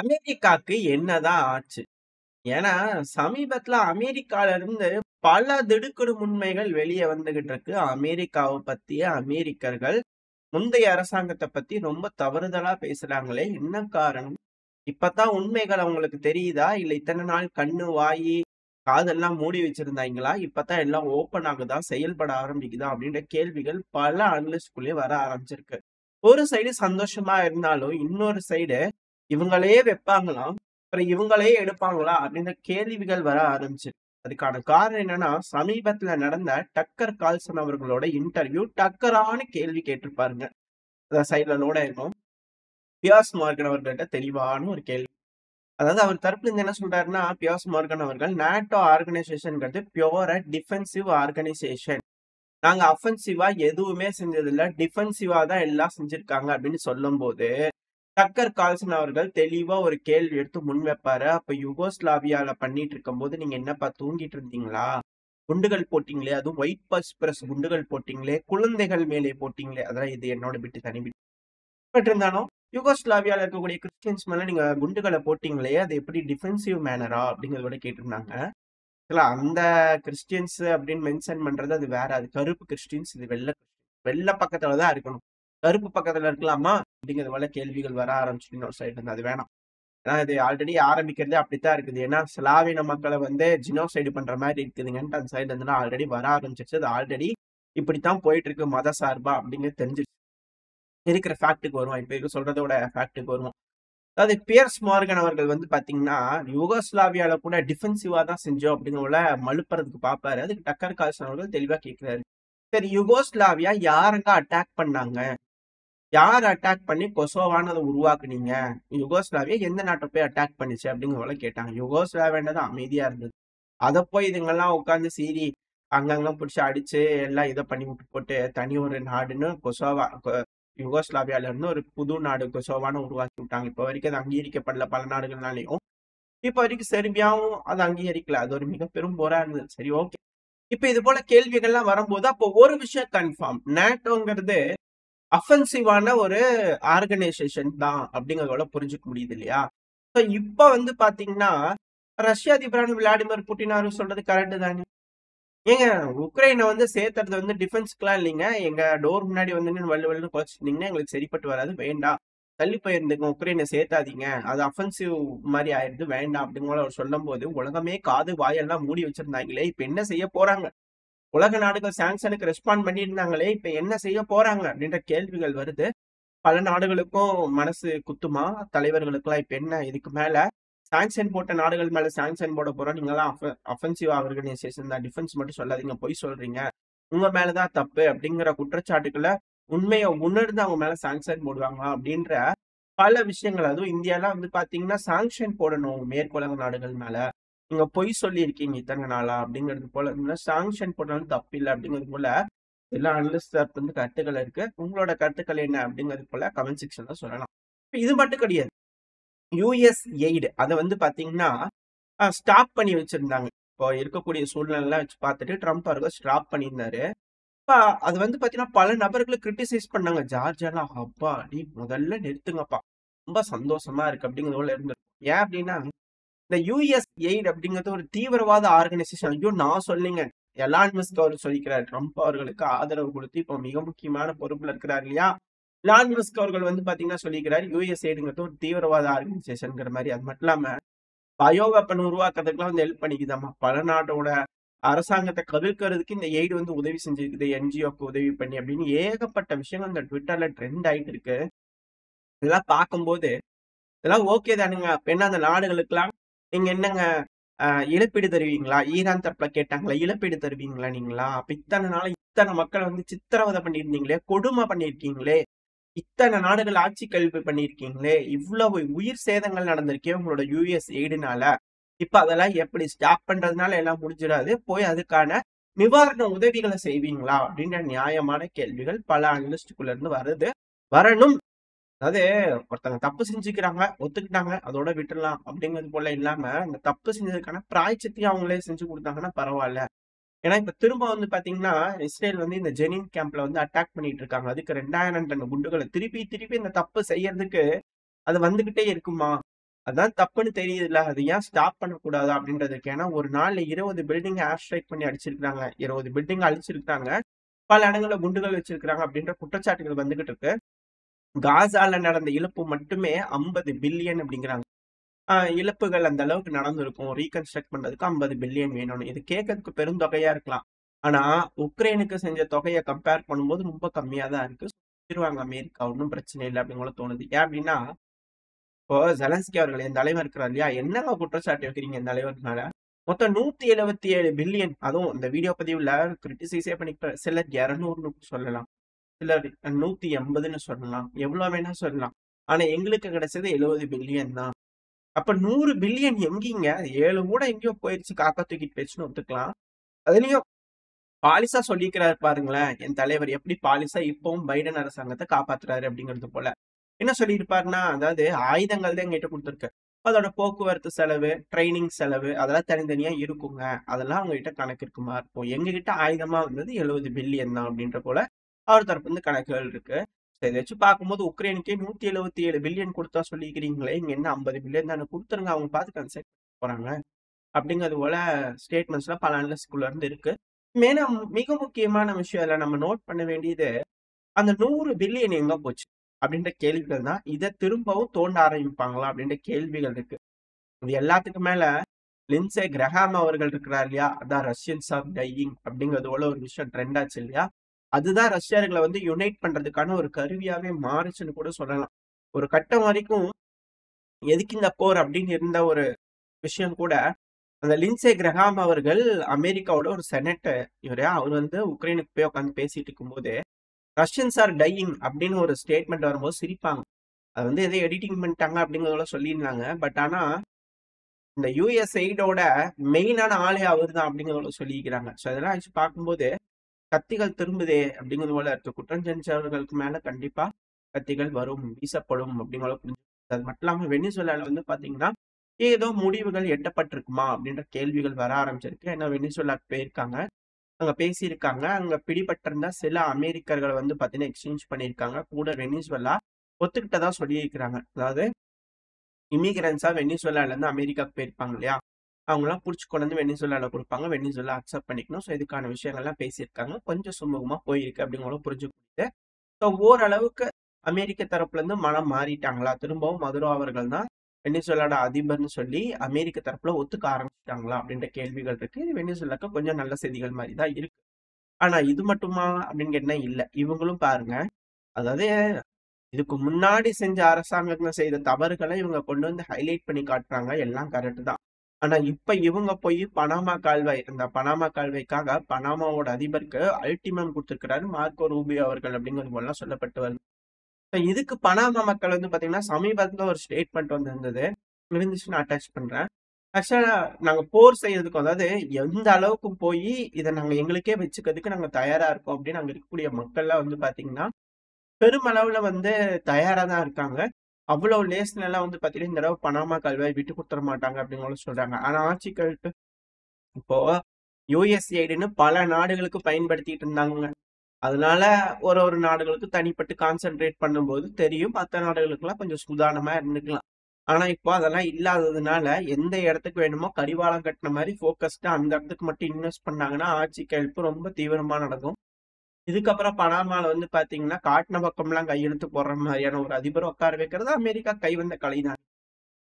அமெரிக்காக்கு என்னதான் ஆச்சு? ஏன்னா, சமீபத்தில அமெரிக்கால இருந்து பல திடுக்கிடும் உண்மைகள் வெளிய வந்துகிட்டு இருக்கு. அமெரிக்காவ பத்திய அமெரிக்கர்கள் முந்தைய அரசாங்கத்த பத்தி ரொம்ப தவறுதலா பேசுறாங்களே! என்ன காரணம்? இப்ப தான் உண்மைகள் அவங்களுக்கு தெரியுதா? இல்ல இத்தன நாள் கண்ணு, வாயி, காதெல்லாம் மூடி வச்சிருந்தாய்ங்களா? இப்ப தான் எல்லாம் ஓப்பன் ஆகுதா? செயல்பட ஆரம்பிக்குதா? அப்படின்ற கேள்விகள் பல அனலிஸ்ட்குள்ளயே வர ஆரம்பிச்சிருக்கு. ஒரு சைடு சந்தோஷமா இருந்தாலும், இன்னொரு சைடு இவங்களே வைப்பாங்களாம். அப்புறம் இவங்களே எடுப்பாங்களா? அப்படின்ற கேள்விகள் வர ஆரம்பிச்சுருக்கு. அதுக்கான காரணம் என்னன்னா, சமீபத்தில நடந்த டக்கர் கால்சன் அவர்களோட இன்டர்வியூ டக்கரான கேள்வி கேட்டிருப்பாருங்க. அதான் சைடுல லோட் ஆயிருக்கும். பியர்ஸ் மார்கன் அவர்கள்ட்ட தெளிவான ஒரு கேள்வி. அதாவது அவர் தரப்புல இருந்து என்ன சொல்றாருன்னா, பியர்ஸ் மார்கன் அவர்கள், "நேட்டோ ஆர்கனைசேஷன்ங்கிறது பியூர் டிஃபென்சிவ் ஆர்கனைசேஷன். நாங்க அஃபென்சிவா எதுவுமே செஞ்சதில்ல. டிஃபென்சிவா தான் எல்லாம் செஞ்சிருக்காங்க." அப்படின்னு சொல்லும்போது டக்கர் கால்சன் அவர்கள் தெளிவா ஒரு கேள்வி எடுத்து முன்வைப்பாரு. அப்ப யுகோஸ்லாவியால பண்ணிட்டு இருக்கும்போது, நீங்க என்னப்பா தூங்கிட்டு இருந்தீங்களா? குண்டுகள் போட்டீங்களே, அதுவும் ஒயிட் பாஸ்பரஸ் குண்டுகள் போட்டீங்களே, குழந்தைகள் மேலே போட்டீங்களே, அதெல்லாம் இது என்னோட பிட்டு தனி பிட். பட் இருந்தாலும், யுகோஸ்லாவியால இருக்கக்கூடிய கிறிஸ்டியன்ஸ் மேல நீங்க குண்டுகள போட்டீங்களே, அது எப்படி டிஃபென்சிவ் மேனரா? அப்படிங்கிறத விட கேட்டிருந்தாங்க. ஆக்சுவலா அந்த கிறிஸ்டியன்ஸ் அப்படின்னு மென்ஷன் பண்றது அது வேற. அது கருப்பு கிறிஸ்டியன்ஸ், இது வெள்ள வெள்ள பக்கத்துல தான் இருக்கணும். கருப்பு பக்கத்துல இருக்கலாமா? அப்படிங்கிறது போல கேள்விகள் வர ஆரம்பிச்சுட்டு இன்னொரு சைடு இருந்து அது வேணாம். ஏன்னா இது ஆல்ரெடி ஆரம்பிக்கிறதே அப்படித்தான் இருக்குது. ஏன்னா ஸ்லாவின மக்கள வந்து ஜினோசைடு பண்ற மாரி இருக்குதுங்கன்ட்டு அந்த சைடுல இருந்துலாம் ஆல்ரெடி வர ஆரம்பிச்சிருச்சு. அது ஆல்ரெடி இப்படித்தான் போயிட்டு இருக்கு மத சார்பா அப்படிங்கிறது தெரிஞ்சிருச்சு. இருக்கிற ஃபேக்ட்டுக்கு வருவோம். இப்ப இருக்க சொல்றதோட ஃபேக்ட்டுக்கு வருவோம். அதாவது பியர்ஸ் மார்கன் அவர்கள் வந்து பாத்தீங்கன்னா, யுகோஸ்லாவியால கூட டிஃபென்சிவா தான் செஞ்சோம் அப்படிங்கிறத மழுப்புறதுக்கு பாப்பாரு. அதுக்கு டக்கர் கால்சன் அவர்கள் தெளிவா கேட்கிறாரு. சரி, யுகோஸ்லாவியா யாருங்க அட்டாக் பண்ணாங்க? யார் அட்டாக் பண்ணி கொசோவான்னு உருவாக்குனீங்க? யுகோஸ்லாவியா எந்த நாட்ட போய் அட்டாக் பண்ணுச்சு? அப்படிங்கிற போல கேட்டாங்க. யுகோஸ்லாவியான்றது அமைதியா இருந்தது. அத போய் இதுங்கெல்லாம் உட்கார்ந்து சீறி, அங்கங்க புடிச்சு அடிச்சு, எல்லாம் இத பண்ணி விட்டு போட்டு, தனி ஒரு நாடுன்னு யுகோஸ்லாவியால இருந்து ஒரு புது நாடு கொசோவான்னு உருவாக்கி விட்டாங்க. இப்ப வரைக்கும் அது அங்கீகரிக்கப்படல பல நாடுகள்னாலயும். இப்ப வரைக்கும் செர்பியாவும் அத அங்கீகரிக்கல. அது ஒரு மிக பெரும் போரா இருந்தது. சரி, ஓகே. இப்ப இது போல கேள்விகள்லாம் வரும்போது, அப்போ ஒரு விஷயம் கன்ஃபார்ம். நேட்டோங்கிறது அஃபென்சிவான ஒரு ஆர்கனைசேஷன் தான் அப்படிங்கிறதோட புரிஞ்சுக்க முடியுது இல்லையா? ஸோ இப்ப வந்து பாத்தீங்கன்னா, ரஷ்ய அதிபரான விளாடிமிர் புட்டின் அவர்கள் சொல்றது கரெக்ட் தானே. ஏங்க, உக்ரைனை வந்து சேர்த்துறது வந்து டிஃபென்ஸ்க்குலாம் இல்லைங்க. எங்க டோர் முன்னாடி வந்து நின்னு வள்ளு வள்ளுன்னு குலைச்சிருந்தீங்கன்னா எங்களுக்கு சரிப்பட்டு வராது. வேண்டாம். தள்ளி போயிருந்துங்க. உக்ரைனை சேர்த்தாதீங்க. அது அஃபென்சிவ் மாரி ஆயிடுது. வேண்டாம் அப்படிங்கிற போல அவர் சொல்லும்போது, உலகமே காது வாயெல்லாம் மூடி வச்சிருந்தாங்களே, இப்ப என்ன செய்ய போறாங்க? உலக நாடுகள் சாங்ஷனுக்கு ரெஸ்பாண்ட் பண்ணியிருந்தாங்களே, இப்ப என்ன செய்ய போறாங்க? அப்படின்ற கேள்விகள் வருது. பல நாடுகளுக்கும் மனசு குத்துமா? தலைவர்களுக்கெல்லாம் இப்ப என்ன இதுக்கு மேல சாங்ஷன் போட்ட நாடுகள் மேல சாங்ஷன் போட போறோம். நீங்கலாம் அஃபென்சிவ் ஆர்கனைசேஷன் தான். டிஃபென்ஸ் மட்டும் சொல்லாதீங்க. பொய் சொல்றீங்க. உங்க மேல தான் தப்பு அப்படிங்கிற குற்றச்சாட்டுக்கள உண்மைய உணர்ந்து அவங்க மேல சாங்ஷன் போடுவாங்களா? அப்படின்ற பல விஷயங்கள். அதுவும் இந்தியாலாம் வந்து பாத்தீங்கன்னா, சாங்ஷன் போடணும் மேற்குலக நாடுகள் மேல. நீங்க பொய் சொல்லியிருக்கீங்க இத்தன நாளா அப்படிங்கிறது போல சாங்ஷன் போட்டாலும் தப்பில்ல அப்படிங்கிறது போல எல்லா அனலிஸ்ட் தரப்பு வந்து கருத்துக்கள் இருக்கு. உங்களோட கருத்துக்கள் என்ன அப்படிங்கிறது போல கமெண்ட் செக்ஷன்ல சொல்லலாம். இப்ப இது மட்டும் கிடையாது. யுஎஸ் எய்ட் அத வந்து பாத்தீங்கன்னா, ஸ்டாப் பண்ணி வச்சிருந்தாங்க. இப்போ இருக்கக்கூடிய சூழ்நிலைலாம் வச்சு பார்த்துட்டு ட்ரம்ப் அவர்கள் ஸ்டாப் பண்ணியிருந்தாரு. இப்ப அது வந்து பாத்தீங்கன்னா, பல நபர்கள் கிரிட்டிசைஸ் பண்ணாங்க. ஜார்ஜியாலாம் அப்பாடி முதல்ல நிறுத்துங்கப்பா. ரொம்ப சந்தோஷமா இருக்கு அப்படிங்கிறது போல இருந்தது. ஏன் அப்படின்னா, இந்த யுஎஸ் எய்ட் அப்படிங்கிறது ஒரு தீவிரவாத ஆர்கனைசேஷன். ஐயோ! நான் சொல்லலைங்க. எலான் மஸ்க் அவர் சொல்லிக்கிறார். ட்ரம்ப் அவர்களுக்கு ஆதரவு கொடுத்து இப்போ மிக முக்கியமான பொறுப்புல இருக்கிறார் இல்லையா? எலான் மஸ்க் அவர்கள் வந்து பாத்தீங்கன்னா சொல்லிக்கிறார். யுஎஸ்ஏடுங்கிறது ஒரு தீவிரவாத ஆர்கனைசேஷன்ங்கிற மாரி. அது மட்டும் இல்லாம பயோ வெப்பன் உருவாக்குறதுக்குலாம் வந்து ஹெல்ப் பண்ணிக்குதாமா. பல நாட்டோட அரசாங்கத்த கவிழ்க்கிறதுக்கு இந்த எய்டு வந்து உதவி செஞ்சிருக்குது. என்ஜிஓக்கு உதவி பண்ணி அப்படின்னு ஏகப்பட்ட விஷயங்கள் இந்த ட்விட்டர்ல ட்ரெண்ட் ஆயிட்டு இருக்கு. இதெல்லாம் பார்க்கும்போது இதெல்லாம் ஓகே தானுங்க. அப்ப என்ன அந்த நாடுகளுக்கெல்லாம் நீங்க என்னங்க இழப்பீடு தருவீங்களா? ஈரான் தரப்புல கேட்டாங்களா? இழப்பீடு தருவீங்களா நீங்களா? அப்ப இத்தன நாளா இத்தன மக்கள வந்து சித்திரவதை பண்ணியிருந்தீங்களே, கொடுமை பண்ணியிருக்கீங்களே, இத்தன நாடுகள் ஆட்சி கவிழ்ப்பு பண்ணியிருக்கீங்களே, இவ்வளவு உயிர் சேதங்கள் நடந்திருக்கே உங்களோட யுஎஸ் எய்டுனால. இப்ப அதெல்லாம் எப்படி ஸ்டாப் பண்றதுனால எல்லாம் முடிஞ்சிடாது. போய் அதுக்கான நிவாரண உதவிகள செய்வீங்களா? அப்படின்ற நியாயமான கேள்விகள் பல அனலிஸ்ட்டுக்குள்ள இருந்து வருது. வரணும். அதாவது ஒருத்தங்க தப்பு செஞ்சுக்கிறாங்க, ஒத்துக்கிட்டாங்க, அதோட விட்டுறலாம் அப்படிங்கிறது போல இல்லாம, அந்த தப்பு செஞ்சதுக்கான பிராயச்சித்தையும் அவங்களே செஞ்சு குடுத்தாங்கன்னா பரவால்ல. ஏன்னா இப்ப திரும்ப வந்து பாத்தீங்கன்னா, இஸ்ரேல் வந்து இந்த ஜெனின் கேம்ப்ல வந்து அட்டாக் பண்ணிட்டு இருக்காங்க. அதுக்கு 2000 டன் குண்டுகள திருப்பி திருப்பி இந்த தப்பு செய்யறதுக்கு அது வந்துகிட்டே இருக்குமா? அதான் தப்புன்னு தெரியுதுல்ல. அது ஏன் ஸ்டாப் பண்ணக்கூடாதா அப்படின்றதுக்கு. ஏன்னா ஒரு நாள்ல 20 பில்டிங் ஏர் ஸ்ட்ரைக் பண்ணி அடிச்சிருக்காங்க. 20 பில்டிங் அழிச்சிருக்காங்க. பல இடங்கள்ல குண்டுகள் வச்சிருக்காங்க அப்படின்ற குற்றச்சாட்டுகள் வந்துகிட்டு இருக்கு. காசால நடந்த இழப்பு மட்டுமே 50 பில்லியன் அப்படிங்கிறாங்க. இழப்புகள் அந்த அளவுக்கு நடந்திருக்கும். ரீகன்ஸ்ட்ரக்ட் பண்றதுக்கு 50 பில்லியன் வேணும்னு. இது கேட்கறதுக்கு பெருந்தொகையா இருக்கலாம். ஆனா, உக்ரைனுக்கு செஞ்ச தொகைய கம்பேர் பண்ணும்போது ரொம்ப கம்மியா தான் இருக்கு. சொல்லிருவாங்க அமெரிக்கா ஒண்ணும் பிரச்சனை இல்ல அப்படின்னு போல தோணுது. ஏன் அப்படின்னா, இப்போ ஜெலன்ஸ்கி அவர்கள் என் தலைவர் இருக்கிறார் இல்லையா? என்னங்க குற்றச்சாட்டு வைக்கிறீங்க என் தலைவர் மேல? மொத்தம் 177 பில்லியன் அதுவும் இந்த வீடியோ பதிவுல கிரிட்டிசைஸே பண்ணிக்க சிலர் 200ன்னு சொல்லலாம். சிலர் 180ன்னு சொல்லலாம். எவ்வளவு வேணா சொல்லலாம். ஆனா எங்களுக்கு கிடைச்சது 70 பில்லியன் தான். அப்ப 100 பில்லியன் எங்கீங்க? 7 கூட எங்கேயோ போயிருச்சு காக்கா தூக்கிட்டு போயிருச்சுன்னு ஒத்துக்கலாம். அதுலயும் பாலிசா சொல்லிக்கிறாரு பாருங்களேன். என் தலைவர் எப்படி பாலிசா இப்பவும் பைடன் அரசாங்கத்த காப்பாத்துறாரு அப்படிங்கிறது போல. என்ன சொல்லியிருப்பாருன்னா, அதாவது ஆயுதங்கள் தான் எங்ககிட்ட குடுத்துருக்கு. அதோட போக்குவரத்து செலவு, ட்ரெய்னிங் செலவு அதெல்லாம் தனித்தனியா இருக்குங்க. அதெல்லாம் அவங்ககிட்ட கணக்கு இருக்குமா இருக்கும். எங்ககிட்ட ஆயுதமா வந்தது 70 பில்லியன் தான் அப்படின்ற போல அவர் தரப்புலருந்து கணக்குகள் இருக்கு. இத வச்சு பார்க்கும்போது உக்ரைனுக்கே 177 பில்லியன் குடுத்தா சொல்லிக்கிறீங்களே, இங்க என்ன 50 பில்லியன் தானே குடுத்துருங்க. அவங்க பார்த்து கன்சல்ட் போறாங்க. அப்படிங்கிறது போல ஸ்டேட்மெண்ட்ஸ்லாம் பல அனலிஸ்ட்குள்ள இருந்து இருக்கு. மிக முக்கியமான விஷயம் இதுல நம்ம நோட் பண்ண வேண்டியது, அந்த 100 பில்லியன் எங்க போச்சு? அப்படின்ற கேள்விகள் தான். இத திரும்பவும் தோண்ட ஆரம்பிப்பாங்களா? அப்படின்ற கேள்விகள் இருக்கு. இது எல்லாத்துக்கும் மேல லிண்ட்சே கிரஹாம் அவர்கள் இருக்கிறார் இல்லையா? அதான் ரஷ்யன்ஸ் ஆர் டையிங் அப்படிங்கிறது போல ஒரு விஷயம் ட்ரெண்ட் ஆச்சு இல்லையா? அதுதான் ரஷ்யர்களை வந்து யுனைட் பண்றதுக்கான ஒரு கருவியாவே மாறுச்சுன்னு கூட சொல்லலாம். ஒரு கட்டம் வரைக்கும் எதுக்கு இந்த போர் அப்படின்னு இருந்த ஒரு விஷயம் கூட அந்த லிண்ட்சே கிரஹாம் அவர்கள் அமெரிக்காவோட ஒரு செனட்டர் இவரு. அவர் வந்து உக்ரைனுக்கு போய் உட்காந்து பேசிட்டு இருக்கும்போது ரஷ்யன்ஸ் ஆர் டையிங் அப்படின்னு ஒரு ஸ்டேட்மெண்ட் வரும்போது சிரிப்பாங்க. அது வந்து எதோ எடிட்டிங் பண்ணிட்டாங்க அப்படிங்கிறதோட சொல்லியிருந்தாங்க. பட் ஆனா இந்த யுஎஸ் எய்டோட மெயினான ஆளே அவர் தான் அப்படிங்கிறத சொல்லியிருக்கிறாங்க. ஸோ இதெல்லாம் வச்சு பார்க்கும்போது கத்திகள் திரும்புதே அப்படிங்கிறது போல இருக்கு. குற்றம் செஞ்சவர்களுக்கு மேல கண்டிப்பா கத்திகள் வரும், வீசப்படும் அப்படிங்கிற புரிஞ்சு. அது மட்டும் இல்லாம வெனிசுவேலால வந்து பாத்தீங்கன்னா ஏதோ முடிவுகள் எட்டப்பட்டிருக்குமா அப்படின்ற கேள்விகள் வர ஆரம்பிச்சிருக்கு. ஏன்னா வெனிசுவேலாக்கு போயிருக்காங்க. அங்க பேசியிருக்காங்க. அங்க பிடிபட்டிருந்த சில அமெரிக்கர்கள் வந்து பாத்தீங்கன்னா எக்ஸ்சேஞ்ச் பண்ணியிருக்காங்க. கூட வெனிசுவேலா ஒத்துக்கிட்டதா சொல்லியிருக்கிறாங்க. அதாவது இமிகிரன்ஸா வெனிசுவேலால இருந்து அமெரிக்காவுக்கு போயிருப்பாங்க இல்லையா? அவங்கலாம் புடிச்சு கொண்டு வந்து வெனிசுவேலால குடுப்பாங்க. வெனிசுவேலா அக்செப்ட் பண்ணிக்கணும். ஸோ இதுக்கான விஷயங்கள்லாம் பேசியிருக்காங்க. கொஞ்சம் சுமூகமா போயிருக்கு அப்படிங்கிறத புரிஞ்சுக்கிட்டு, ஸோ ஓரளவுக்கு அமெரிக்க தரப்புல இருந்து மனம் மாறிட்டாங்களா? திரும்பவும் மதுரோ அவர்கள் தான் வெனிசுவேலாவோட அதிபர்ன்னு சொல்லி அமெரிக்க தரப்புல ஒத்துக்க ஆரம்பிச்சுட்டாங்களா? அப்படின்ற கேள்விகள் இருக்கு. இது வெனிசுவேலாக்கு கொஞ்சம் நல்ல செய்திகள் மாரி தான் இருக்கு. ஆனா இது மட்டுமா அப்படின்னு கேட்டா இல்ல. இவங்களும் பாருங்க, அதாவது இதுக்கு முன்னாடி செஞ்ச அரசாங்கங்கள் செய்த தவறுகளை இவங்க கொண்டு வந்து ஹைலைட் பண்ணி காட்டுறாங்க. எல்லாம் கரெக்ட் தான். ஆனா இப்ப இவங்க போய் பனாமா கால்வாய் இந்த பனாமா கால்வாய்க்காக பனாமாவோட அதிபருக்கு அல்டிமம் குடுத்திருக்கிறாரு மார்க்கோ ரூபியோ அவர்கள் அப்படிங்கிறது போலாம் சொல்லப்பட்டு வருது. இதுக்கு பனாமா மக்கள் வந்து பாத்தீங்கன்னா சமீபத்துல ஒரு ஸ்டேட்மெண்ட் வந்திருந்தது. இருந்துச்சு நான் அட்டாச் பண்றேன். ஆக்சுவலா நாங்க போர் செய்யறதுக்கும் அதாவது எந்த அளவுக்கு போய் இதை நாங்க எங்களுக்கே வச்சுக்கிறதுக்கு நாங்க தயாரா இருக்கோம் அப்படின்னு அங்க இருக்கக்கூடிய மக்கள்லாம் வந்து பாத்தீங்கன்னா பெருமளவுல வந்து தயாரா தான் இருக்காங்க. அவ்வளவு லேஸ்ல எல்லாம் வந்து பாத்தீங்கன்னா இந்த தடவை பனாமா கால்வாய் விட்டு கொடுத்துட மாட்டாங்க அப்படின்னு சொல்றாங்க. ஆனா ஆட்சி கழிப்பு இப்போ யுஎஸ்ஏடுன்னு பல நாடுகளுக்கு பயன்படுத்திட்டு இருந்தாங்க. அதனால ஒரு ஒரு நாடுகளுக்கு தனிப்பட்டு கான்சென்ட்ரேட் பண்ணும்போது தெரியும். மத்த நாடுகளுக்கெல்லாம் கொஞ்சம் சூதானமா இருந்துக்கலாம். ஆனா இப்போ அதெல்லாம் இல்லாததுனால எந்த இடத்துக்கு வேணுமோ கடிவாளம் கட்டின மாதிரி ஃபோக்கஸ்டா அந்த இடத்துக்கு மட்டும் இன்வெஸ்ட் பண்ணாங்கன்னா ஆட்சி கழிப்பு ரொம்ப தீவிரமா நடக்கும். இதுக்கப்புறம் பனாமால வந்து பாத்தீங்கன்னா காட்டின பக்கம்லாம் கையெழுத்து போடுற மாதிரியான ஒரு அதிபர் உட்கார வைக்கிறது அமெரிக்கா கைவந்த கலைதான்.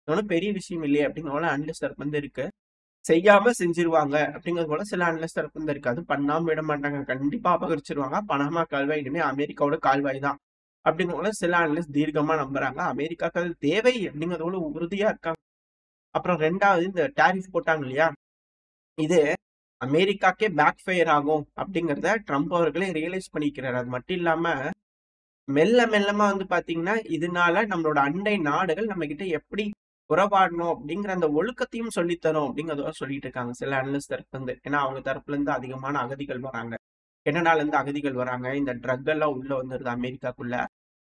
ஒன்றும் பெரிய விஷயம் இல்லையே அப்படிங்கிற அனலிஸ்ட் தரப்பு வந்து இருக்கு. செய்யாம செஞ்சிருவாங்க அப்படிங்கிறது போல சில அனலிஸ்ட் தரப்பு வந்து இருக்கு. அது பண்ணாம விட மாட்டாங்க. கண்டிப்பா அபகரிச்சிருவாங்க. பனாமா கால்வாய் இனிமே அமெரிக்காவோட கால்வாய் தான் அப்படிங்கிற சில அனலிஸ்ட் தீர்க்கமா நம்புறாங்க. அமெரிக்காக்கு அது தேவை அப்படிங்கிறதோட உறுதியா இருக்காங்க. அப்புறம் 2வது இந்த டாரிஃப் போட்டாங்க இல்லையா? இது அமெரிக்காக்கே பேக் ஃபயர் ஆகும் அப்படிங்கிறத ட்ரம்ப் அவர்களே ரியலைஸ் பண்ணிக்கிறாரு. அது மட்டும் இல்லாம மெல்ல மெல்லமா வந்து பாத்தீங்கன்னா இதனால நம்மளோட அண்டை நாடுகள் நம்ம கிட்ட எப்படி உறவாடணும் அப்படிங்கிற அந்த ஒழுக்கத்தையும் சொல்லித்தரும் அப்படிங்கிறத சொல்லிட்டு இருக்காங்க சில அனலிஸ்ட் தரப்பு இருந்து. ஏன்னா அவங்க தரப்புல இருந்து அதிகமான அகதிகள் வராங்க. கனடால இருந்து அகதிகள் வராங்க. இந்த ட்ரக் எல்லாம் உள்ள வந்துருது அமெரிக்காக்குள்ள.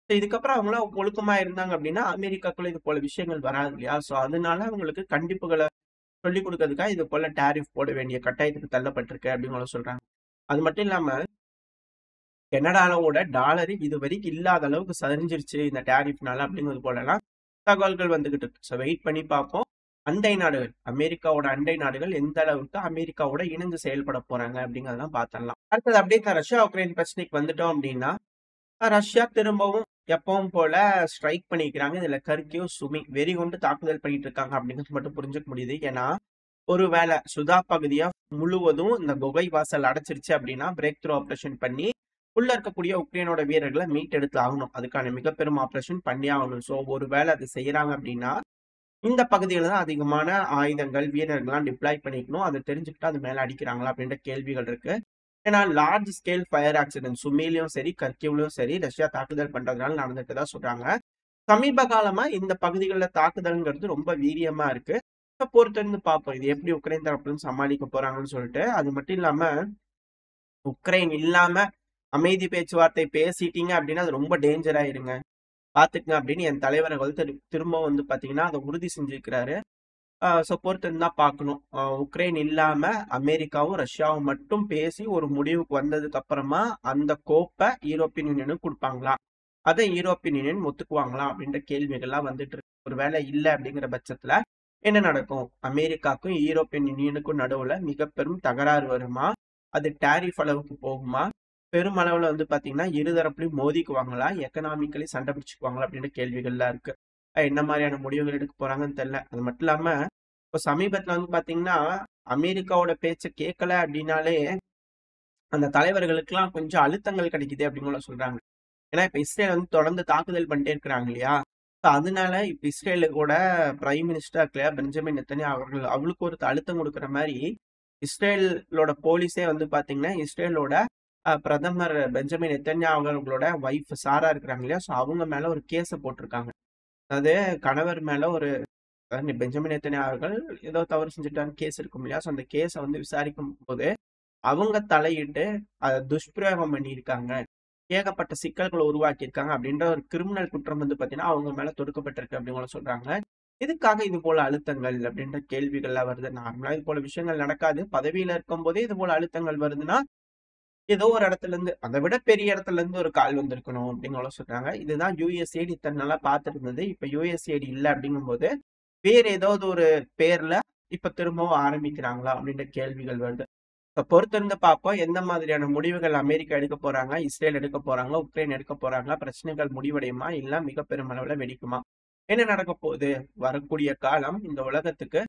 இதுக்கப்புறம் அவங்களாம் ஒழுக்கமா இருந்தாங்க அப்படின்னா அமெரிக்காக்குள்ள இது போல விஷயங்கள் வராது இல்லையா? சோ அதனால அவங்களுக்கு கண்டிப்புகளை சொல்லிக் கொடுக்கறதுக்காக இது போல டாரிஃப் போட வேண்டிய கட்டாயத்துக்கு தள்ளப்பட்டிருக்கு அப்படின்னு சொல்றாங்க. அது மட்டும் இல்லாம கனடாவோட டாலர் இதுவரைக்கும் இல்லாத அளவுக்கு சரிஞ்சிருச்சு இந்த டாரிஃப்னால அப்படிங்கிறது போலலாம் தகவல்கள் வந்துகிட்டு இருக்கு. ஸோ வெயிட் பண்ணி பார்ப்போம். அண்டை நாடுகள், அமெரிக்காவோட அண்டை நாடுகள் எந்த அளவுக்கு அமெரிக்காவோட இணைந்து செயல்பட போறாங்க அப்படிங்கிறதெல்லாம் பார்த்துடலாம். அடுத்தது அப்படியே ரஷ்யா உக்ரைன் பிரச்சனைக்கு வந்துட்டோம் அப்படின்னா, ரஷ்யா திரும்பவும் எப்பவும் போல ஸ்ட்ரைக் பண்ணிக்கிறாங்க. இதுல கர்கிவ், சுமி வெறி கொண்டு தாக்குதல் பண்ணிட்டு இருக்காங்க அப்படிங்கிறது மட்டும் புரிஞ்சுக்க முடியுது. ஏன்னா ஒருவேளை சுதா பகுதியா முழுவதும் இந்த குகை வாசல் அடைச்சிருச்சு அப்படின்னா பிரேக் த்ரூ ஆபரேஷன் பண்ணி உள்ள இருக்கக்கூடிய உக்ரைனோட வீரர்களை மீட்டெடுத்து ஆகணும். அதுக்கான மிக பெரும் ஆபரேஷன் பண்ணி ஆகணும். ஸோ ஒருவேளை அது செய்யறாங்க அப்படின்னா இந்த பகுதியில தான் அதிகமான ஆயுதங்கள் வீரர்கள்லாம் டிப்ளாய் பண்ணிக்கணும். அதை தெரிஞ்சுக்கிட்டு அது மேல அடிக்கிறாங்களா அப்படின்ற கேள்விகள் இருக்கு. ஏன்னா லார்ஜ் ஸ்கேல் ஃபயர் ஆக்சிடென்ட் சுமிலையும் சரி கர்கிவ்லயும் சரி ரஷ்யா தாக்குதல் பண்றதுனால நடந்துட்டு தான் சொல்றாங்க. சமீப காலமா இந்த பகுதிகளில் தாக்குதல்ங்கிறது ரொம்ப வீரியமா இருக்கு. பொறுத்திருந்து பார்ப்போம் இது எப்படி உக்ரைன் தரப்புல சமாளிக்க போறாங்கன்னு சொல்லிட்டு. அது மட்டும் இல்லாம உக்ரைன் இல்லாம அமைதி பேச்சுவார்த்தை பேசிட்டீங்க அப்படின்னா அது ரொம்ப டேஞ்சர் ஆயிருங்க. பாத்துக்குங்க அப்படின்னு என் தலைவர் வந்து திரும்ப வந்து பாத்தீங்கன்னா அதை உறுதி செஞ்சிருக்கிறாரு. ஸோ பொறுத்திருந்து தான் பார்க்கணும். உக்ரைன் இல்லாம அமெரிக்காவும் ரஷ்யாவும் மட்டும் பேசி ஒரு முடிவுக்கு வந்ததுக்கு அப்புறமா அந்த கோப்பை யூரோப்பியன் யூனியனுக்கு கொடுப்பாங்களா, அதை யூரோப்பியன் யூனியன் ஒத்துக்குவாங்களா அப்படின்ற கேள்விகள்லாம் வந்துட்டு இருக்கு. ஒரு வேலை இல்லை அப்படிங்கிற பட்சத்துல என்ன நடக்கும்? அமெரிக்காவுக்கும் யூரோப்பியன் யூனியனுக்கும் நடுவுல மிக பெரும் தகராறு வருமா? அது டாரிஃப் அளவுக்கு போகுமா? பெருமளவுல வந்து பாத்தீங்கன்னா இருதரப்புலையும் மோதிக்குவாங்களா, எக்கனாமிக்கலி சண்டை பிடிச்சுக்குவாங்களா அப்படின்ற கேள்விகள்லாம் இருக்கு. என்ன மாதிரியான முடிவுகள் எடுக்க போறாங்கன்னு தெரியல. அது மட்டும் இல்லாம இப்போ சமீபத்துல வந்து பாத்தீங்கன்னா அமெரிக்காவோட பேச்சை கேட்கல அப்படின்னாலே அந்த தலைவர்களுக்கெல்லாம் கொஞ்சம் அழுத்தங்கள் கிடைக்குது அப்படின்னு சொல்றாங்க. ஏன்னா இப்ப இஸ்ரேல் வந்து தொடர்ந்து தாக்குதல் பண்ணிட்டே இருக்கிறாங்க இல்லையா? அதனால இப்ப இஸ்ரேலோட பிரைம் மினிஸ்டர் பெஞ்சமின் நெத்தன்யாஹு அவர்கள் அவளுக்கு ஒரு அழுத்தம் கொடுக்குற மாதிரி இஸ்ரேலோட போலீஸே வந்து பாத்தீங்கன்னா இஸ்ரேலோட பிரதமர் பெஞ்சமின் நெத்தன்யாஹு அவர்களோட ஒய்ஃப் சாரா இருக்கிறாங்க இல்லையா? ஸோ அவங்க மேல ஒரு கேஸை போட்டிருக்காங்க. அதாவது கணவர் மேல ஒரு பெஞ்சமின் நெத்தன்யாஹு அவர்கள் ஏதோ தவறு செஞ்சுட்டான்னு கேஸ் இருக்கும் இல்லையா? ஸோ அந்த கேஸை வந்து விசாரிக்கும் போது அவங்க தலையிட்டு அதை துஷ்பிரயோகம் பண்ணியிருக்காங்க, ஏகப்பட்ட சிக்கல்களை உருவாக்கியிருக்காங்க அப்படின்ற ஒரு கிரிமினல் குற்றம் வந்து பாத்தீங்கன்னா அவங்க மேல தொடுக்கப்பட்டிருக்கு அப்படின்னு சொல்றாங்க. இதுக்காக இது போல அழுத்தங்கள் அப்படின்ற கேள்விகள்லாம் வருது. நார்மலா இது போல விஷயங்கள் நடக்காது. பதவியில இருக்கும் போதே இது போல அழுத்தங்கள் வருதுன்னா ஏதோ ஒரு இடத்துல இருந்து அதை விட பெரிய இடத்துல இருந்து ஒரு கால் வந்திருக்கணும் அப்படின்னு சொல்றாங்க. இதுதான் யுஎஸ்ஏடி இத்தனை நாளா பார்த்துட்டு இருந்தது. இப்ப யுஎஸ்ஏடி இல்லை அப்படிங்கும் போது வேற ஏதாவது ஒரு பேர்ல இப்ப திரும்பவும் ஆரம்பிக்கிறாங்களா அப்படின்ற கேள்விகள் வருது. இப்ப பொறுத்திருந்து பார்ப்போம் எந்த மாதிரியான முடிவுகள் அமெரிக்கா எடுக்க போறாங்க, இஸ்ரேல் எடுக்க போறாங்க, உக்ரைன் எடுக்க போறாங்க, பிரச்சனைகள் முடிவடையுமா இல்ல மிக பெருமளவுல வெடிக்குமா, என்ன நடக்க போகுது? வரக்கூடிய காலம் இந்த உலகத்துக்கு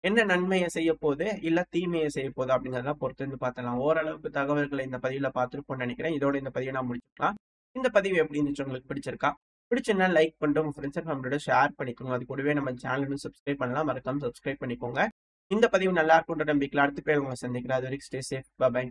என்ன நன்மையை செய்ய போகுது இல்ல தீமையை செய்ய போகுது அப்படிங்கிறதெல்லாம் பொறுத்திருந்து பார்த்தலாம். ஓரளவுக்கு தகவல்களை இந்த பதிவுல பார்த்துருப்போம்னு நினைக்கிறேன். இதோட இந்த பதிவை நான் முடிச்சுக்கலாம். இந்த பதிவு எப்படி இருந்துச்சு, உங்களுக்கு பிடிச்சிருக்கா? பிடிச்சிருந்தா லைக் பண்ணிட்டு உங்க ஃப்ரெண்ட்ஸ் அண்ட் ஃபேமிலியோட ஷேர் பண்ணிக்கோங்க. அது கூடவே நம்ம சேனலும் சப்ஸ்கிரைப் பண்ணலாம், மறக்காம சப்ஸ்கிரைப் பண்ணிக்கோங்க. இந்த பதிவு நல்லா இருக்கும்ன்ற நம்பிக்கையில் அடுத்த பேர் உங்களை சந்திக்கிறேன். அது வரைக்கும் ஸ்டே சேஃப். பை.